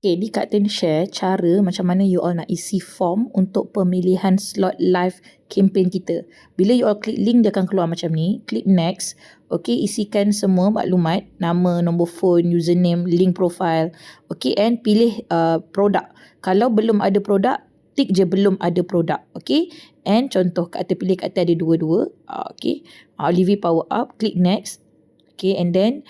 Okay, ni Kak Tin share cara macam mana you all nak isi form untuk pemilihan slot live campaign kita. Bila you all klik link, dia akan keluar macam ni. Klik next. Okay, isikan semua maklumat, nama, nombor phone, username, link profile. Okay, and pilih produk. Kalau belum ada produk, tik je belum ada produk. Okay, and contoh kat atas, pilih kat atas ada dua-dua. Okay, Olivi Power Up, klik next. Okay, and then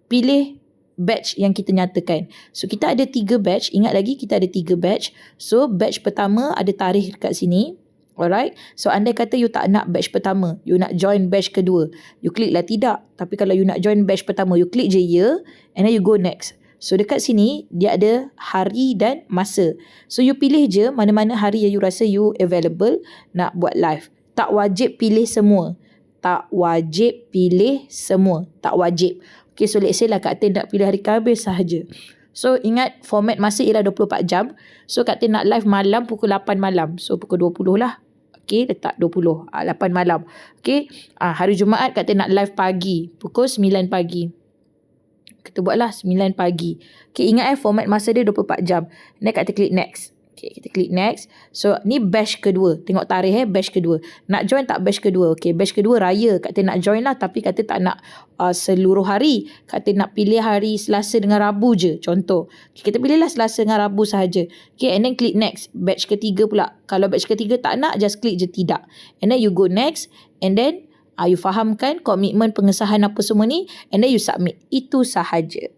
pilih batch yang kita nyatakan. So kita ada 3 batch. Ingat lagi kita ada 3 batch. So batch pertama ada tarikh kat sini. Alright. So andai kata you tak nak batch pertama, you nak join batch kedua, you klik lah tidak. Tapi kalau you nak join batch pertama, you klik je ya, and then you go next. So dekat sini dia ada hari dan masa. So you pilih je mana-mana hari yang you rasa you available nak buat live. Tak wajib pilih semua. Tak wajib pilih semua. Tak wajib. Okay, so let's say lah Kak Tin nak pilih hari Khamis sahaja. So ingat format masa ialah 24 jam. So Kak Tin nak live malam pukul 8 malam. So pukul 20 lah. Okay, letak 20. 8 malam. Okay, hari Jumaat Kak Tin nak live pagi. Pukul 9 pagi. Kita buatlah 9 pagi. Okay, ingat format masa dia 24 jam. Then Kak Tin klik next. Okay, kita klik next. So ni batch kedua. Tengok tarikh batch kedua. Nak join tak batch kedua? Okay, batch kedua raya. Kak Tin nak join lah, tapi Kak Tin tak nak seluruh hari. Kak Tin nak pilih hari Selasa dengan Rabu je. Contoh. Okay, kita pilihlah Selasa dengan Rabu sahaja. Okay, and then klik next. Batch ketiga pula. Kalau batch ketiga tak nak, just klik je tidak. And then you go next. And then you fahamkan komitmen pengesahan apa semua ni. And then you submit. Itu sahaja.